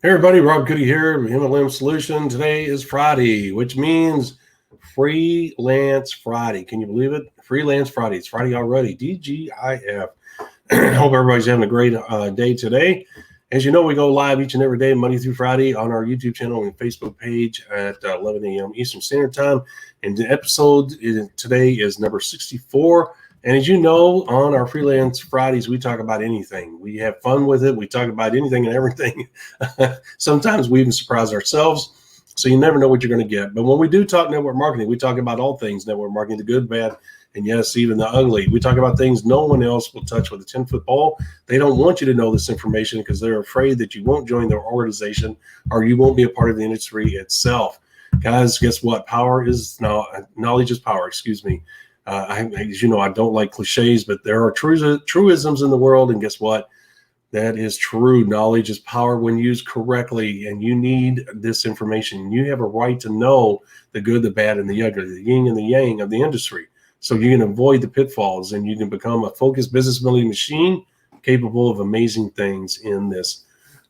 Hey everybody, Rob Goody here, MLM Solution. Today is Friday, which means Freelance Friday. Can you believe it? Freelance Friday. It's Friday already. DGIF. Hope everybody's having a great day today. As you know, we go live each and every day, Monday through Friday, on our YouTube channel and Facebook page at 11 a.m. Eastern Standard Time. And the episode today is number 64. And as you know, on our Freelance Fridays, we talk about anything. We have fun with it. We talk about anything and everything. Sometimes we even surprise ourselves. So you never know what you're going to get. But when we do talk network marketing, we talk about all things network marketing, the good, bad, and yes, even the ugly. We talk about things no one else will touch with a 10-foot pole. They don't want you to know this information because they're afraid that you won't join their organization or you won't be a part of the industry itself. Guys, guess what? Knowledge is power, excuse me. As you know, I don't like cliches, but there are truisms in the world. And guess what? That is true. Knowledge is power when used correctly. And you need this information. You have a right to know the good, the bad, and the ugly, the yin and the yang of the industry. So you can avoid the pitfalls and you can become a focused business building machine capable of amazing things in this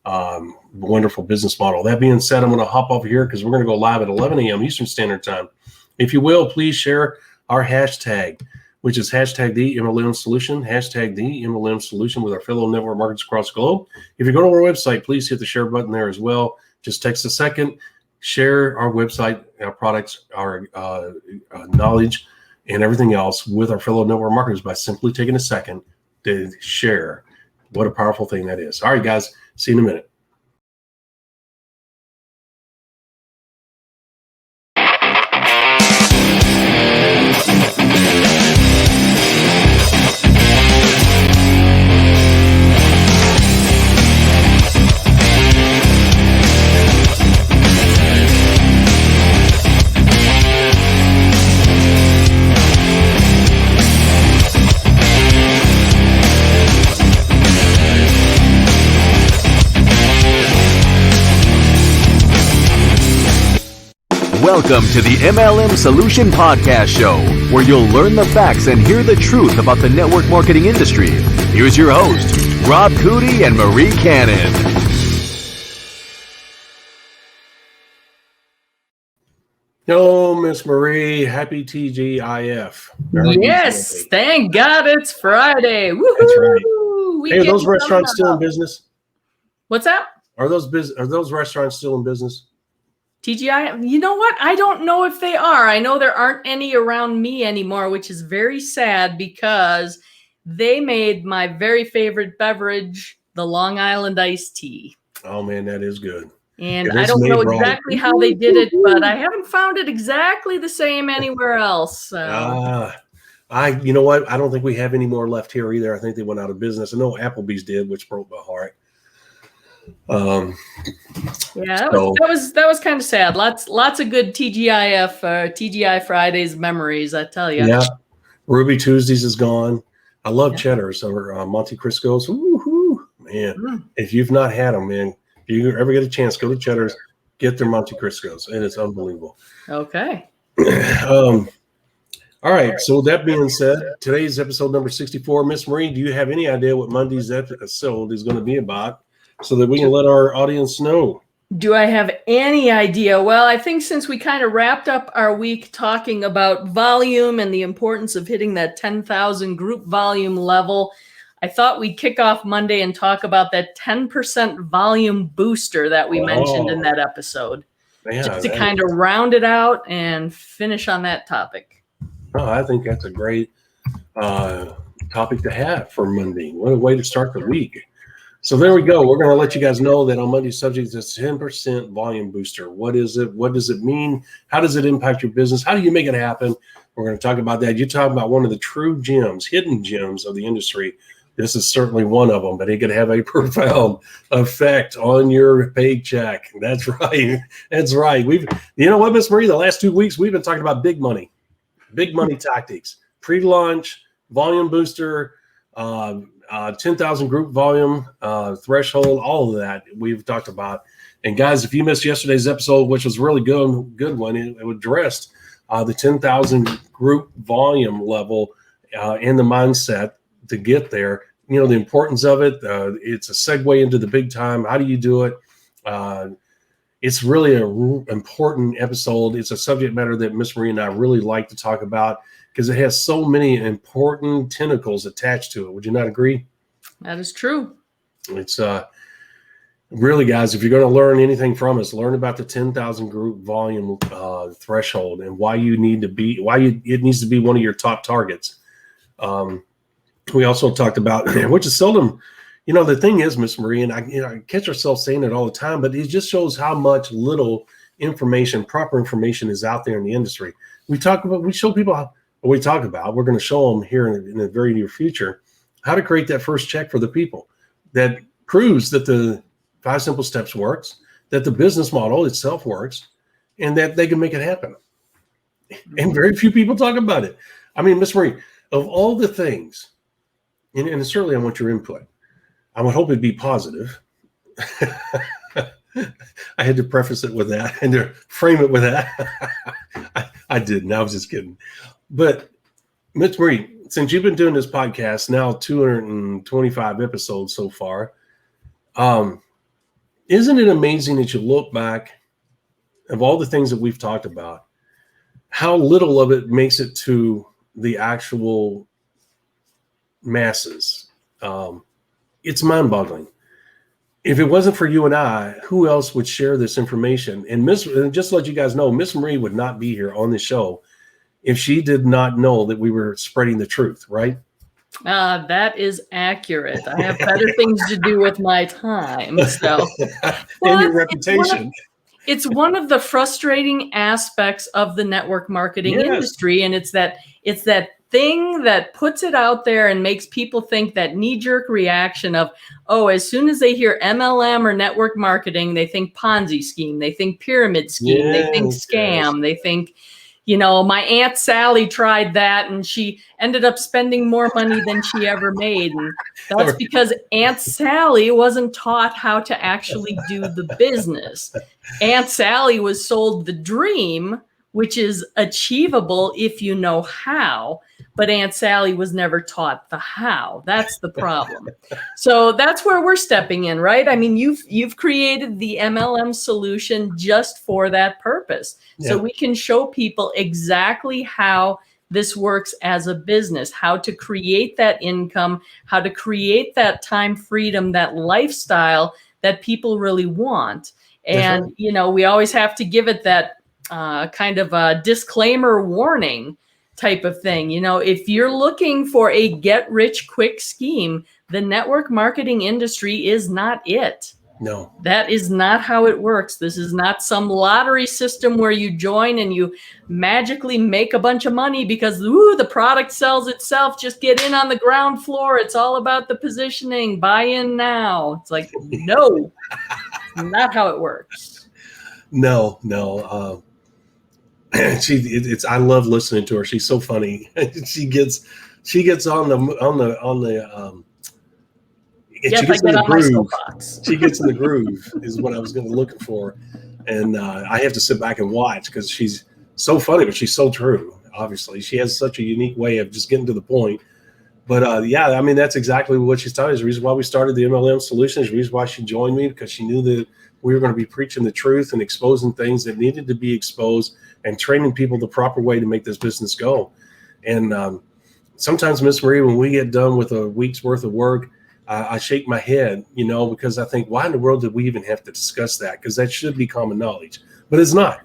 wonderful business model. That being said, I'm going to hop off here because we're going to go live at 11 a.m. Eastern Standard Time. If you will, please share our hashtag, which is hashtag the MLM Solution, hashtag the MLM Solution with our fellow network marketers across the globe. If you go to our website, please hit the share button there as well. Just text a second, share our website, our products, our knowledge, and everything else with our fellow network marketers by simply taking a second to share. What a powerful thing that is. All right, guys, see you in a minute. Welcome to the MLM Solution Podcast Show, where you'll learn the facts and hear the truth about the network marketing industry. Here's your host, Rob Goody and Marie Cannon. Hello, Miss Marie. Happy TGIF. Yes, thank God it's Friday. Woo-hoo! That's right. Hey, are those restaurants still in business? What's that? Are those restaurants still in business? TGI, you know what? I don't know if they are. I know there aren't any around me anymore, which is very sad because they made my very favorite beverage, the Long Island iced tea. Oh, man, that is good. And I don't know exactly how they did it, but I haven't found it exactly the same anywhere else. You know what? I don't think we have any more left here either. I think they went out of business. I know Applebee's did, which broke my heart. That was kind of sad. Lots of good TGI Fridays memories, I tell you. Yeah, Ruby Tuesdays is gone. I love Cheddar's or Monte Cristo's. Woo-hoo, man! If you've not had them, man, if you ever get a chance, go to Cheddar's, get their Monte Cristo's, and it's unbelievable. Okay. All right. So that being said, today's episode number 64. Miss Marie, do you have any idea what Monday's episode is going to be about, so that we can let our audience know? Do I have any idea? Well, I think since we kind of wrapped up our week talking about volume and the importance of hitting that 10,000 group volume level, I thought we'd kick off Monday and talk about that 10% volume booster that we mentioned in that episode. Yeah, just to kind of round it out and finish on that topic. Oh, I think that's a great topic to have for Monday. What a way to start the week. So there we go. We're going to let you guys know that on Monday's subject is 10% volume booster. What is it? What does it mean? How does it impact your business? How do you make it happen? We're going to talk about that. You talk about one of the true gems, hidden gems of the industry. This is certainly one of them, but it could have a profound effect on your paycheck. That's right. That's right. You know what, Miss Marie, the last 2 weeks, we've been talking about big money tactics, pre-launch, volume booster, 10,000 group volume, threshold, all of that we've talked about. And guys, if you missed yesterday's episode, which was really good one, it addressed the 10,000 group volume level and the mindset to get there. You know, the importance of it. It's a segue into the big time. How do you do it? It's really an important episode. It's a subject matter that Miss Marie and I really like to talk about because it has so many important tentacles attached to it. Would you not agree? That is true. It's really, guys, if you're going to learn anything from us, learn about the 10,000 group volume threshold and why it needs to be one of your top targets. We also talked about, which is seldom, the thing is, Miss Marie, and I catch ourselves saying it all the time, but it just shows how much little proper information is out there in the industry. We show people we're going to show them here in the very near future, how to create that first check for the people that proves that the 5 simple steps works, that the business model itself works, and that they can make it happen. And very few people talk about it. I mean, Miss Marie, of all the things, and certainly I want your input. I would hope it'd be positive. I had to preface it with that and to frame it with that. I didn't. I was just kidding. But Miss Marie, since you've been doing this podcast now 225 episodes so far, isn't it amazing that you look back of all the things that we've talked about, how little of it makes it to the actual masses? It's mind-boggling. If it wasn't for you and I, who else would share this information? And just to let you guys know, Miss Marie would not be here on the show if she did not know that we were spreading the truth, right? That is accurate. I have better things to do with my time. So, and your reputation. It's one of the frustrating aspects of the network marketing industry, and it's that thing that puts it out there and makes people think that knee-jerk reaction of, oh, as soon as they hear MLM or network marketing, they think Ponzi scheme, they think pyramid scheme, they think scam, they think, my Aunt Sally tried that and she ended up spending more money than she ever made. And that's because Aunt Sally wasn't taught how to actually do the business. Aunt Sally was sold the dream, which is achievable if you know how, but Aunt Sally was never taught the how. That's the problem. So that's where we're stepping in, right? I mean, you've created the MLM solution just for that purpose. Yeah. So we can show people exactly how this works as a business, how to create that income, how to create that time freedom, that lifestyle that people really want. And, right. We always have to give it that kind of a disclaimer warning type of thing. If you're looking for a get rich quick scheme, the network marketing industry is not it. No, that is not how it works. This is not some lottery system where you join and you magically make a bunch of money because the product sells itself. Just get in on the ground floor. It's all about the positioning. Buy in now. It's like, no, not how it works. No. I love listening to her. She's so funny. she gets on the Yes, I get on my soapbox. She gets in the groove is what I was looking for. And I have to sit back and watch because she's so funny, but she's so true. Obviously, she has such a unique way of just getting to the point. But that's exactly what she's telling us. The reason why we started the MLM Solutions, the reason why she joined me, because she knew that we were going to be preaching the truth and exposing things that needed to be exposed and training people the proper way to make this business go. And sometimes, Miss Marie, when we get done with a week's worth of work, I shake my head, because I think, why in the world did we even have to discuss that? Because that should be common knowledge, but it's not.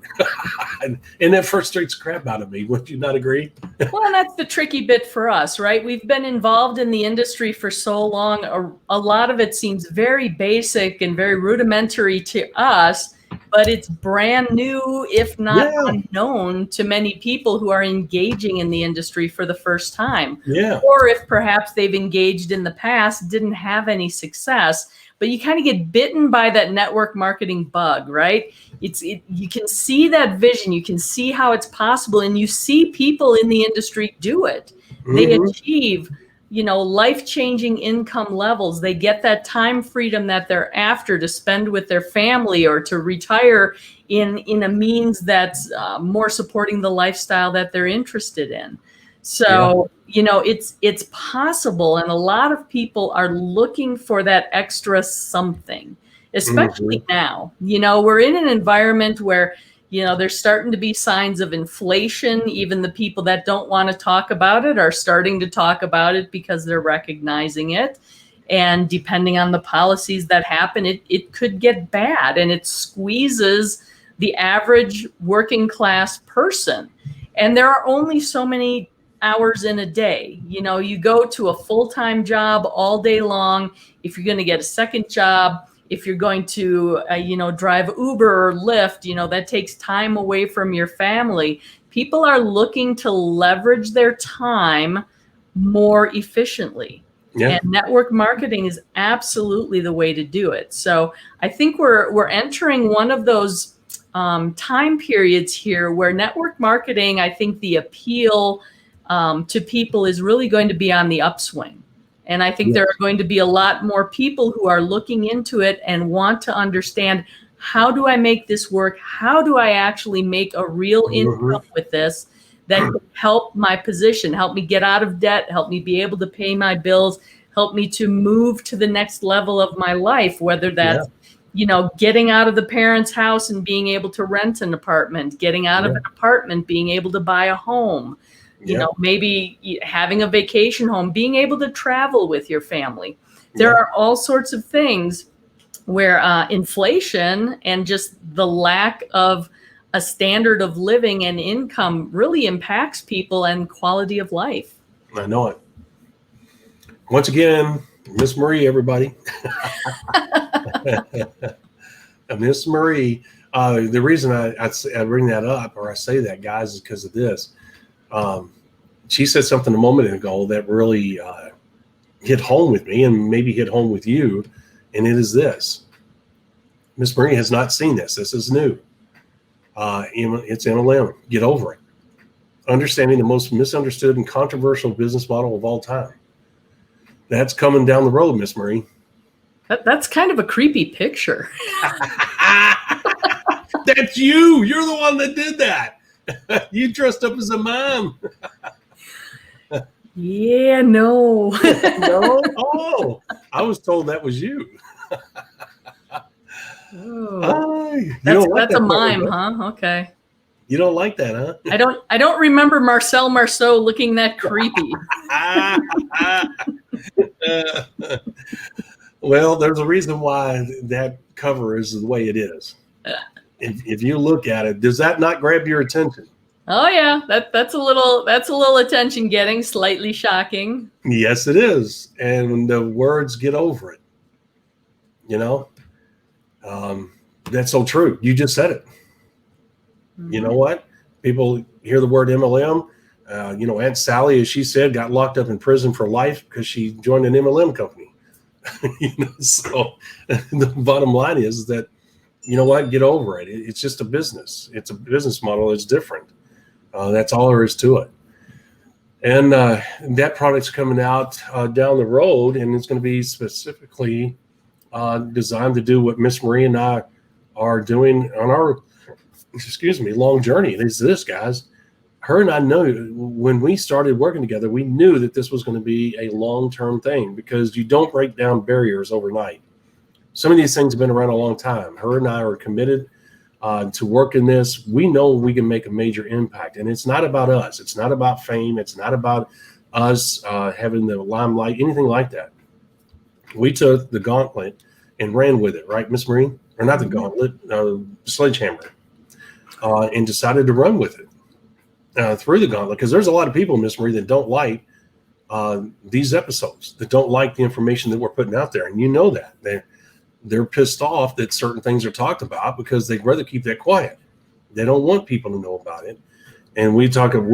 And that frustrates crap out of me. Would you not agree? Well, and that's the tricky bit for us, right? We've been involved in the industry for so long. A lot of it seems very basic and very rudimentary to us, but it's brand new, if not unknown, to many people who are engaging in the industry for the first time. Yeah. Or if perhaps they've engaged in the past, didn't have any success, but you kind of get bitten by that network marketing bug, right? You can see that vision, you can see how it's possible, and you see people in the industry do it. They achieve life-changing income levels. They get that time freedom that they're after to spend with their family or to retire in a means that's more supporting the lifestyle that they're interested in. So, it's possible. And a lot of people are looking for that extra something. especially now. We're in an environment where, there's starting to be signs of inflation. Even the people that don't want to talk about it are starting to talk about it because they're recognizing it. And depending on the policies that happen, it could get bad, and it squeezes the average working class person. And there are only so many hours in a day. You go to a full-time job all day long. If you're going to get a second job, if you're going to, drive Uber or Lyft, that takes time away from your family. People are looking to leverage their time more efficiently. Yeah. And network marketing is absolutely the way to do it. So I think we're entering one of those time periods here where network marketing, I think the appeal to people is really going to be on the upswing. And I think there are going to be a lot more people who are looking into it and want to understand, how do I make this work? How do I actually make a real income with this that can help my position, help me get out of debt, help me be able to pay my bills, help me to move to the next level of my life, whether that's getting out of the parents' house and being able to rent an apartment, getting out of an apartment, being able to buy a home, maybe having a vacation home, being able to travel with your family. There are all sorts of things where inflation and just the lack of a standard of living and income really impacts people and quality of life. I know it. Once again, Miss Marie, everybody. Miss Marie. The reason I bring that up, or I say that, guys, is because of this. She said something a moment ago that really hit home with me, and maybe hit home with you, and it is this. Miss Marie has not seen this. This is new. It's MLM. Get over it. Understanding the most misunderstood and controversial business model of all time. That's coming down the road, Miss Marie. That's kind of a creepy picture. That's you. You're the one that did that. You dressed up as a mom. Yeah, no. No? Oh, I was told that was you. That's a mime, huh? Okay. You don't like that, huh? I don't remember Marcel Marceau looking that creepy. Well, there's a reason why that cover is the way it is. If you look at it, does that not grab your attention? Oh yeah, that's a little attention getting, slightly shocking. Yes, it is, and the words get over it. That's so true. You just said it. Mm-hmm. You know what? People hear the word MLM. Aunt Sally, as she said, got locked up in prison for life because she joined an MLM company. So the bottom line is that, get over it. It's just a business. It's a business model. It's different. That's all there is to it. And that product's coming out down the road, and it's going to be specifically designed to do what Miss Marie and I are doing on our, long journey. It's this, guys. Her and I know when we started working together, we knew that this was going to be a long-term thing, because you don't break down barriers overnight. Some of these things have been around a long time. Her and I are committed to work in this. We know we can make a major impact, and it's not about us. It's not about fame. It's not about us having the limelight, anything like that. We took the gauntlet and ran with it, right, Miss Marie? Or not the gauntlet, sledgehammer, and decided to run with it through the gauntlet, because there's a lot of people, Miss Marie, that don't like these episodes, that don't like the information that we're putting out there, and you know that. They're pissed off that certain things are talked about because they'd rather keep that quiet. They don't want people to know about it. And we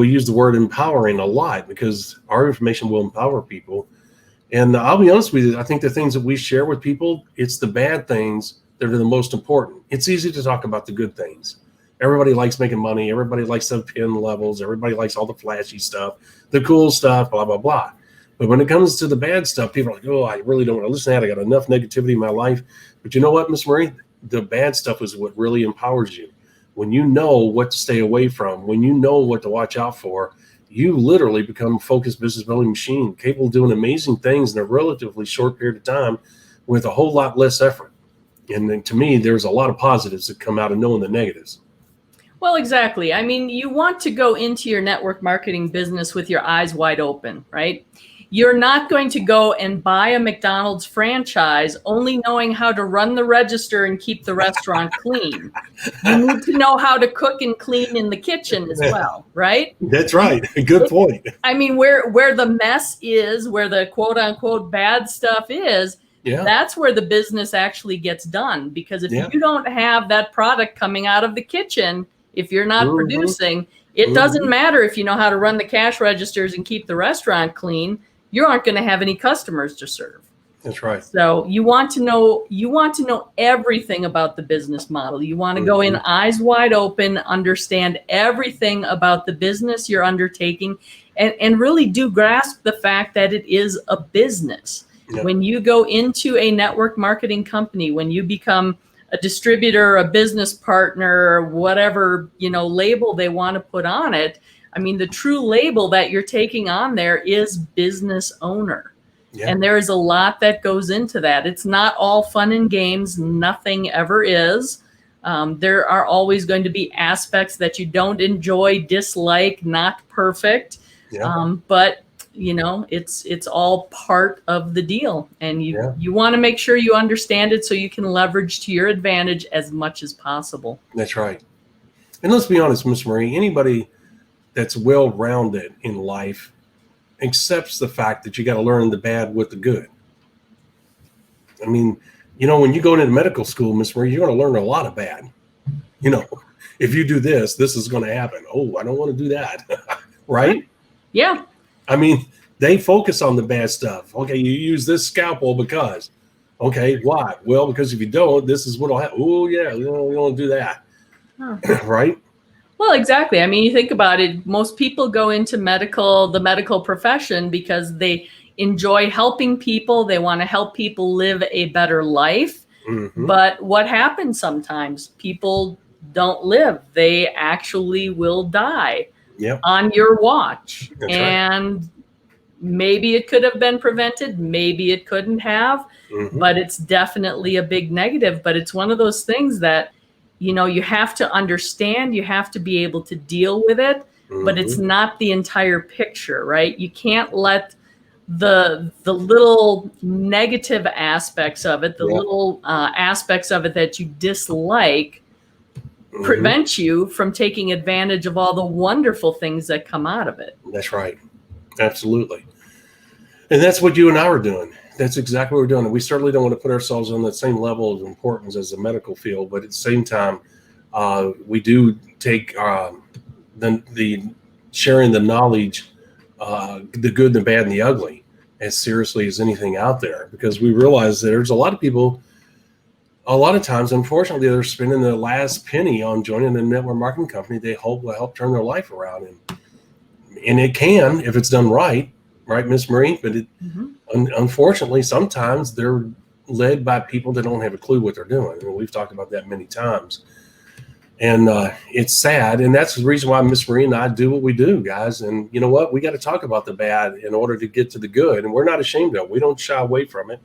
use the word empowering a lot, because our information will empower people. And I'll be honest with you, I think the things that we share with people, it's the bad things that are the most important. It's easy to talk about the good things. Everybody likes making money. Everybody likes the pin levels. Everybody likes all the flashy stuff, the cool stuff, blah, blah, blah. But when it comes to the bad stuff, people are like, oh, I really don't want to listen to that. I got enough negativity in my life. But you know what, Miss Marie? The bad stuff is what really empowers you. When you know what to stay away from, when you know what to watch out for, you literally become a focused business building machine, capable of doing amazing things in a relatively short period of time with a whole lot less effort. And then to me, there's a lot of positives that come out of knowing the negatives. Well, exactly. I mean, you want to go into your network marketing business with your eyes wide open, right? You're not going to go and buy a McDonald's franchise only knowing how to run the register and keep the restaurant clean. You need to know how to cook and clean in the kitchen as well, right? That's right. Good point. I mean, where the mess is, where the quote unquote bad stuff is, that's where the business actually gets done. Because if you don't have that product coming out of the kitchen, if you're not producing, it doesn't matter if you know how to run the cash registers and keep the restaurant clean. You aren't going to have any customers to serve. That's right. So you want to know everything about the business model. You want to go in eyes wide open, understand everything about the business you're undertaking, and really do grasp the fact that it is a business. Yep. When you go into a network marketing company, when you become a distributor, a business partner, whatever, label they want to put on it. I mean, the true label that you're taking on there is business owner. Yeah. And there is a lot that goes into that. It's not all fun and games. Nothing ever is. There are always going to be aspects that you don't enjoy, dislike, not perfect. Yeah. But it's all part of the deal, and you want to make sure you understand it so you can leverage to your advantage as much as possible. That's right. And let's be honest, Miss Marie, anybody that's well-rounded in life accepts the fact that you got to learn the bad with the good. I mean, when you go into medical school, Miss Marie, you're going to learn a lot of bad. If you do this is going to happen. Oh, I don't want to do that. Right? Yeah. I mean, they focus on the bad stuff. Okay, you use this scalpel because. Okay, why? Well, because if you don't, this is what'll happen. Oh, yeah, we don't do that. Huh. Right? Well, exactly. I mean, you think about it. Most people go into the medical profession because they enjoy helping people. They want to help people live a better life. Mm-hmm. But what happens sometimes? People don't live. They actually will die. Yep. On your watch. That's and right. Maybe it could have been prevented, maybe it couldn't have, but it's definitely a big negative. But it's one of those things that you have to understand, you have to be able to deal with it, but it's not the entire picture, right? You can't let the little negative aspects of it, the little aspects of it that you dislike, prevent you from taking advantage of all the wonderful things that come out of it. That's right. Absolutely. And that's what you and I are doing. That's exactly what we're doing. And we certainly don't want to put ourselves on the same level of importance as the medical field, but at the same time, we do take the sharing the knowledge, the good, the bad, and the ugly as seriously as anything out there, because we realize that there's a lot of people, a lot of times, unfortunately, they're spending their last penny on joining a network marketing company they hope will help turn their life around. And it can, if it's done right, Miss Marie? But unfortunately, sometimes they're led by people that don't have a clue what they're doing. And we've talked about that many times. And it's sad. And that's the reason why Miss Marie and I do what we do, guys. And you know what? We got to talk about the bad in order to get to the good. And we're not ashamed of it. We don't shy away from it.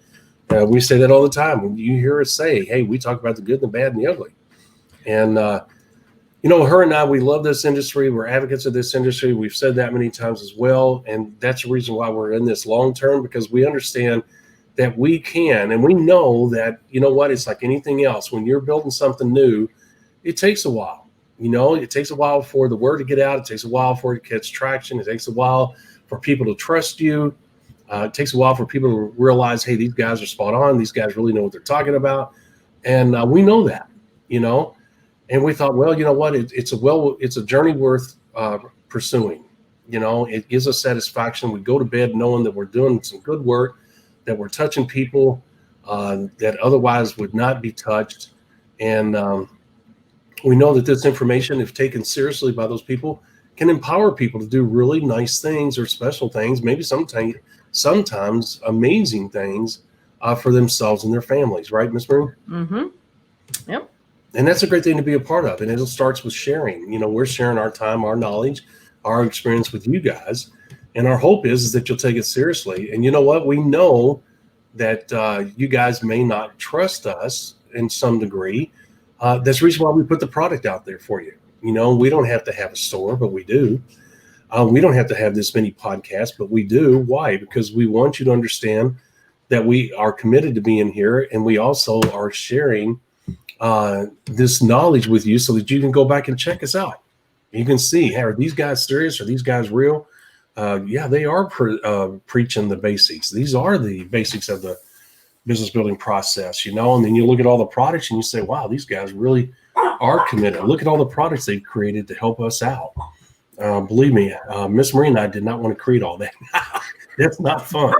We say that all the time. When you hear us say, hey, we talk about the good, the bad, and the ugly. And, her and I, we love this industry. We're advocates of this industry. We've said that many times as well. And that's the reason why we're in this long term, because we understand that we can. And we know that, it's like anything else. When you're building something new, it takes a while. It takes a while for the word to get out. It takes a while for it to catch traction. It takes a while for people to trust you. It takes a while for people to realize, hey, these guys are spot on. These guys really know what they're talking about. And we know that, and we thought, well, you know what? It's a journey worth pursuing. It gives us satisfaction. We go to bed knowing that we're doing some good work, that we're touching people that otherwise would not be touched. And we know that this information, if taken seriously by those people, can empower people to do really nice things or special things, maybe sometimes amazing things for themselves and their families. Right, Ms. Marie? Mm-hmm. Yep. And that's a great thing to be a part of. And it starts with sharing. We're sharing our time, our knowledge, our experience with you guys. And our hope is that you'll take it seriously. And you know what? We know that you guys may not trust us in some degree. That's the reason why we put the product out there for you. You know, we don't have to have a store, but we do. We don't have to have this many podcasts, but we do. Why? Because we want you to understand that we are committed to being here, and we also are sharing this knowledge with you so that you can go back and check us out. You can see, hey, are these guys serious? Are these guys real? Yeah, they are preaching the basics. These are the basics of the business building process, you know, and then you look at all the products and you say, wow, these guys really are committed. Look at all the products they've created to help us out. Believe me, Miss Marie and I did not want to create all that. That's not fun.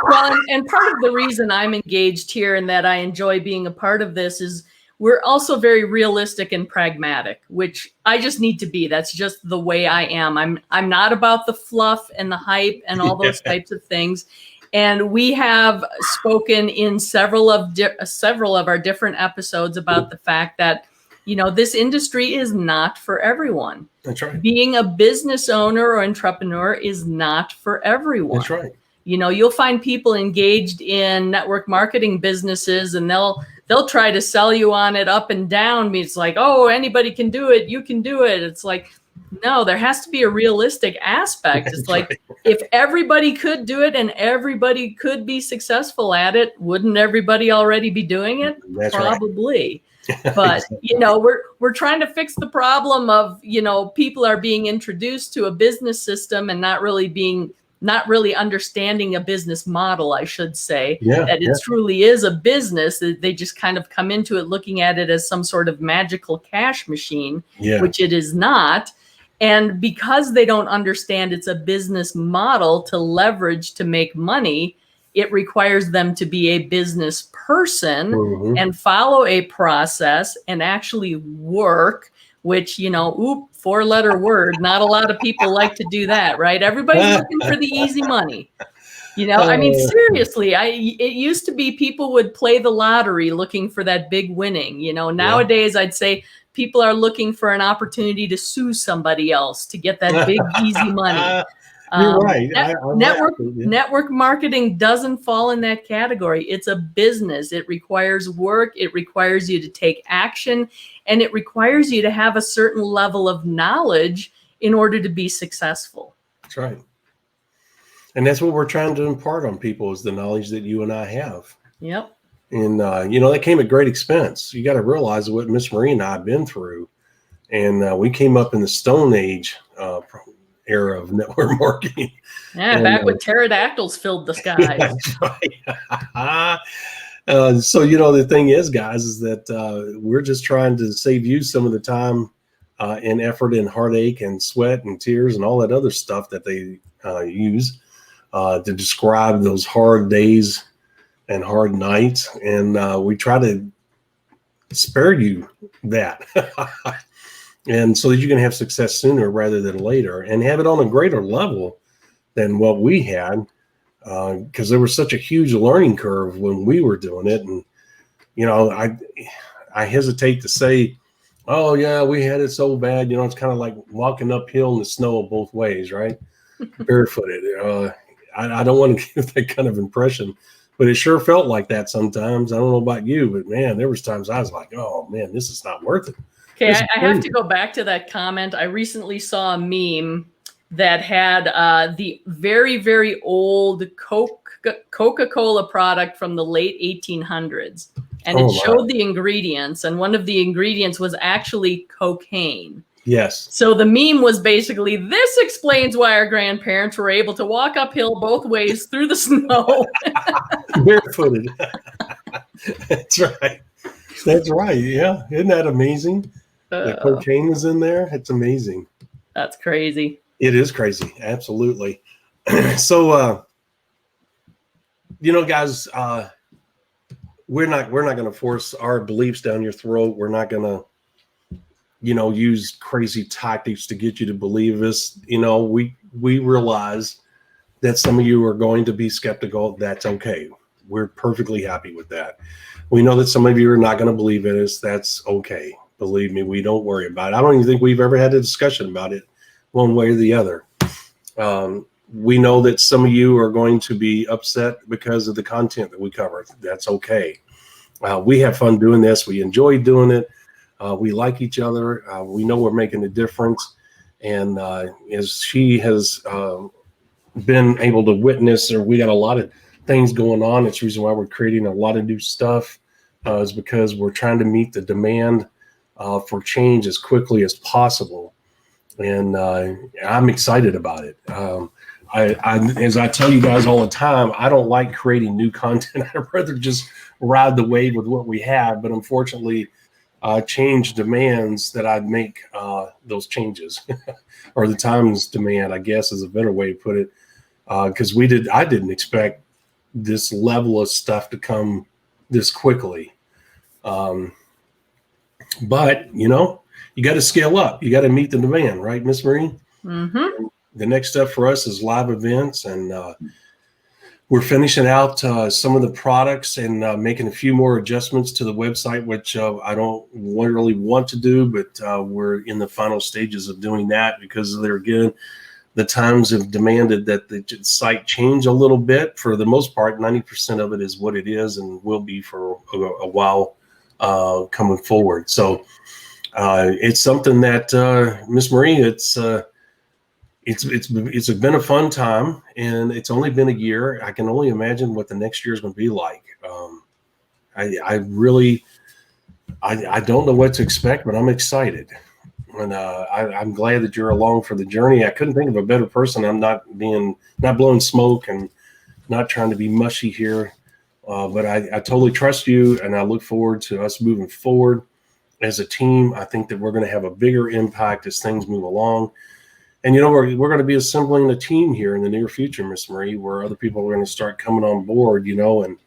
Well, and part of the reason I'm engaged here and that I enjoy being a part of this is we're also very realistic and pragmatic, which I just need to be. That's just the way I am. I'm not about the fluff and the hype and all those types of things. And we have spoken in several of our different episodes about the fact that, you know, this industry is not for everyone. That's right. Being a business owner or entrepreneur is not for everyone. That's right. You know, you'll find people engaged in network marketing businesses and they'll try to sell you on it up and down. It's like, oh, anybody can do it. You can do it. It's like, no, there has to be a realistic aspect. It's like, if everybody could do it and everybody could be successful at it, wouldn't everybody already be doing it? That's Probably. Right. But, Exactly. you know, we're trying to fix the problem of, you know, people are being introduced to a business system and not really understanding a business model, I should say, that it truly is a business. They just kind of come into it looking at it as some sort of magical cash machine, which it is not. And because they don't understand it's a business model to leverage to make money, it requires them to be a business person and follow a process and actually work, which, you know, 4-letter word. Not a lot of people like to do that, right? Everybody's looking for the easy money. You know, I mean, seriously, it used to be people would play the lottery looking for that big winning. You know, nowadays I'd say people are looking for an opportunity to sue somebody else to get that big, easy money. You're right. Network marketing doesn't fall in that category. It's a business. It requires work. It requires you to take action, and it requires you to have a certain level of knowledge in order to be successful. That's right. And that's what we're trying to impart on people is the knowledge that you and I have. Yep. And, you know, that came at great expense. You got to realize what Miss Marie and I have been through. And we came up in the Stone Age era of network marketing. Yeah, and, back when pterodactyls filled the skies. That's right. So, you know, the thing is, guys, is that we're just trying to save you some of the time and effort and heartache and sweat and tears and all that other stuff that they use to describe those hard days and hard nights. And we try to spare you that. And so that you can have success sooner rather than later and have it on a greater level than what we had. Because there was such a huge learning curve when we were doing it. And, you know, I hesitate to say, oh, yeah, we had it so bad. You know, it's kind of like walking uphill in the snow both ways, right? Barefooted. I don't want to give that kind of impression, but it sure felt like that sometimes. I don't know about you, but, man, there was times I was like, oh, man, this is not worth it. Okay, I have to go back to that comment. I recently saw a meme that had the very, very old Coca-Cola product from the late 1800s. And it showed the ingredients. And one of the ingredients was actually cocaine. Yes. So the meme was basically, this explains why our grandparents were able to walk uphill both ways through the snow. Barefooted. That's right. That's right. Yeah. Isn't that amazing? The cocaine was in there. It's amazing. That's crazy. It is crazy. Absolutely. So, you know, guys, we're not going to force our beliefs down your throat. We're not going to, you know, use crazy tactics to get you to believe us. You know, we realize that some of you are going to be skeptical. That's okay. We're perfectly happy with that. We know that some of you are not going to believe in us. That's okay. Believe me, we don't worry about it. I don't even think we've ever had a discussion about it one way or the other. We know that some of you are going to be upset because of the content that we cover. That's okay. We have fun doing this. We enjoy doing it. We like each other. We know we're making a difference. And as she has been able to witness, or we got a lot of things going on. It's the reason why we're creating a lot of new stuff is because we're trying to meet the demand for change as quickly as possible. And I'm excited about it. As I tell you guys all the time, I don't like creating new content. I'd rather just ride the wave with what we have. But unfortunately, change demands that I make those changes, or the times demand, I guess, is a better way to put it. Because I didn't expect this level of stuff to come this quickly. But you got to scale up. You got to meet the demand, right, Miss Marie? Mm-hmm. The next step for us is live events, and we're finishing out some of the products and making a few more adjustments to the website, which I don't really want to do, but we're in the final stages of doing that because the times have demanded that the site change a little bit. For the most part, 90% of it is what it is and will be for a while coming forward. So it's something that Miss Marie, it's been a fun time, and it's only been a year. I can only imagine what the next year is going to be like. I don't know what to expect, but I'm excited. And I'm glad that you're along for the journey. I couldn't think of a better person. I'm not blowing smoke and not trying to be mushy here, but I totally trust you, and I look forward to us moving forward as a team. I think that we're going to have a bigger impact as things move along. And we're going to be assembling a team here in the near future, Miss Marie, where other people are going to start coming on board, and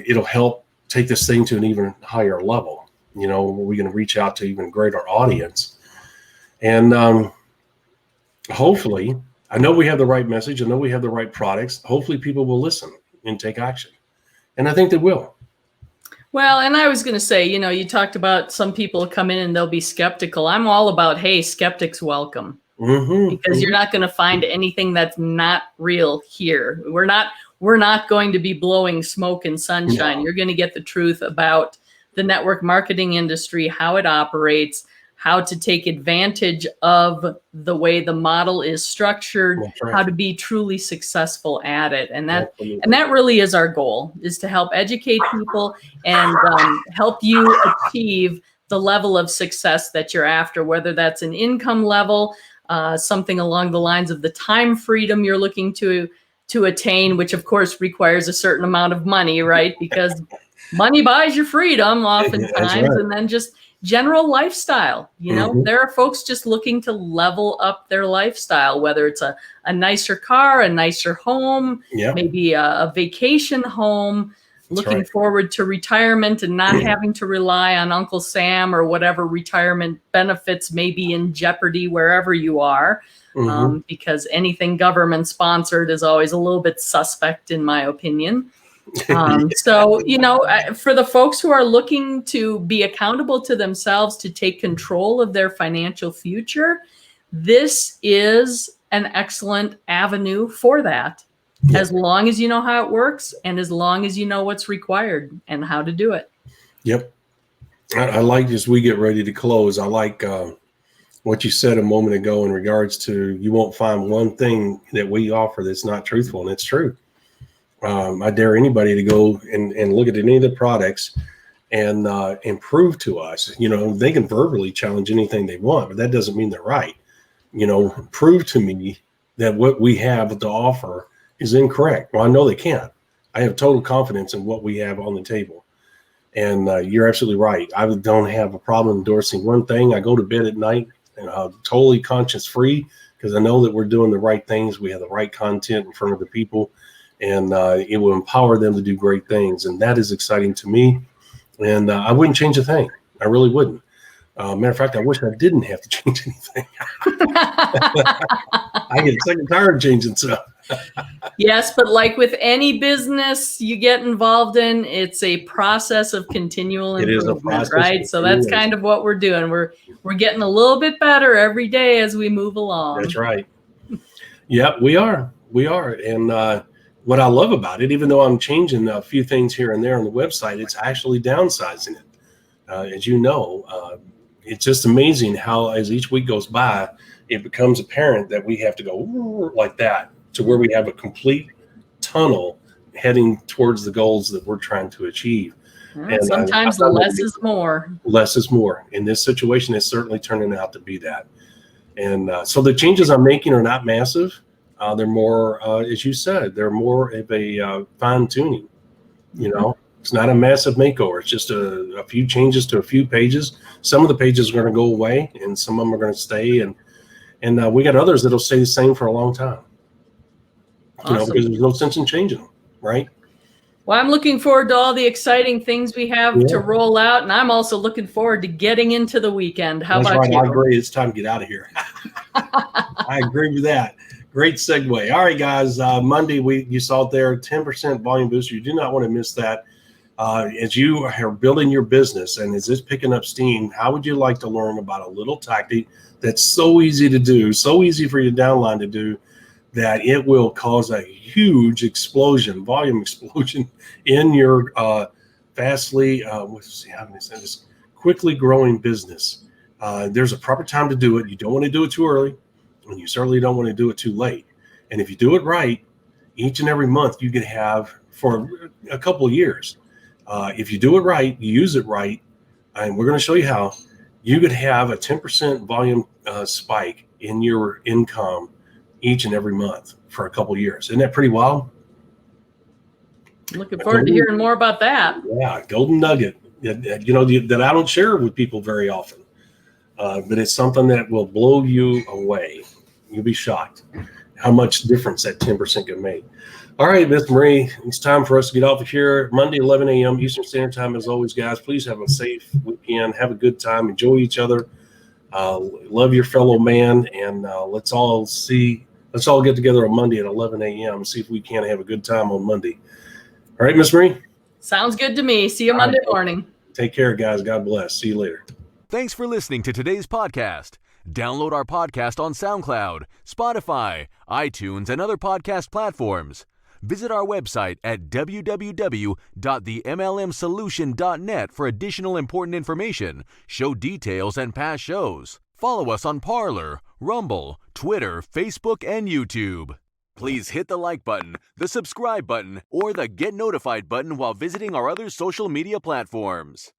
it'll help take this thing to an even higher level. We're going to reach out to even greater audience. And hopefully, I know we have the right message. I know we have the right products. Hopefully people will listen and take action. And I think they will. Well, and I was going to say, you talked about some people come in and they'll be skeptical. I'm all about, hey, skeptics welcome. Mm-hmm. Because you're not going to find anything that's not real here. We're not going to be blowing smoke and sunshine. No. You're going to get the truth about the network marketing industry, how it operates, how to take advantage of the way the model is structured, right. How to be truly successful at it. And that really is our goal, is to help educate people and help you achieve the level of success that you're after, whether that's an income level, something along the lines of the time freedom you're looking to attain, which of course requires a certain amount of money, right? Because money buys your freedom oftentimes, right. And then just general lifestyle. There are folks just looking to level up their lifestyle, whether it's a nicer car, a nicer home, maybe a vacation home, looking forward to retirement and not having to rely on Uncle Sam or whatever retirement benefits may be in jeopardy wherever you are. Because anything government sponsored is always a little bit suspect, in my opinion. So, for the folks who are looking to be accountable to themselves, to take control of their financial future, this is an excellent avenue for that. As long as you know how it works and as long as you know what's required and how to do it. Yep. I like, as we get ready to close, I like what you said a moment ago in regards to, you won't find one thing that we offer that's not truthful, and it's true. I dare anybody to go and look at any of the products and prove to us. They can verbally challenge anything they want, but that doesn't mean they're right. Prove to me that what we have to offer is incorrect. Well, I know they can't. I have total confidence in what we have on the table. And you're absolutely right. I don't have a problem endorsing one thing. I go to bed at night and totally conscience free, because I know that we're doing the right things. We have the right content in front of the people, and it will empower them to do great things. And that is exciting to me. And I wouldn't change a thing. I really wouldn't. Matter of fact, I wish I didn't have to change anything. I get sick and tired of changing stuff. Yes, but like with any business you get involved in, it's a process of continual improvement, right? So that's kind of what we're doing. We're getting a little bit better every day as we move along. That's right. Yep, we are. And what I love about it, even though I'm changing a few things here and there on the website, it's actually downsizing it. As you know, it's just amazing how, as each week goes by, it becomes apparent that we have to go like that to where we have a complete tunnel heading towards the goals that we're trying to achieve. And sometimes less is more. Less is more. In this situation, it's certainly turning out to be that. And so the changes I'm making are not massive. They're more, as you said, they're more of a fine tuning. You know, it's not a massive makeover. It's just a few changes to a few pages. Some of the pages are going to go away, and some of them are going to stay. And we got others that'll stay the same for a long time. Awesome. You know, because there's no sense in changing them, right? Well, I'm looking forward to all the exciting things we have to roll out, and I'm also looking forward to getting into the weekend. How about you? I agree. It's time to get out of here. I agree with that. Great segue. All right, guys. Monday, you saw it there, 10% volume booster. You do not want to miss that. As you are building your business and as it's picking up steam, how would you like to learn about a little tactic that's so easy to do, so easy for your downline to do, that it will cause a huge explosion, volume explosion in your quickly growing business. There's a proper time to do it. You don't want to do it too early, and you certainly don't want to do it too late. And if you do it right, each and every month you can have for a couple of years. If you do it right, you use it right, and we're going to show you how, you could have a 10% volume spike in your income each and every month for a couple of years. Isn't that pretty wild? Looking forward to hearing more about that. Yeah, golden nugget, that I don't share with people very often. But it's something that will blow you away. You'll be shocked how much difference that 10% can make. All right, Miss Marie, it's time for us to get off of here. Monday, 11 a.m. Eastern Standard Time. As always, guys, please have a safe weekend. Have a good time. Enjoy each other. Love your fellow man. And let's all get together on Monday at 11 a.m. and see if we can have a good time on Monday. All right, Miss Marie? Sounds good to me. See you Monday morning. Take care, guys. God bless. See you later. Thanks for listening to today's podcast. Download our podcast on SoundCloud, Spotify, iTunes, and other podcast platforms. Visit our website at www.themlmsolution.net for additional important information, show details, and past shows. Follow us on Parler, Rumble, Twitter, Facebook, and YouTube. Please hit the like button, the subscribe button, or the get notified button while visiting our other social media platforms.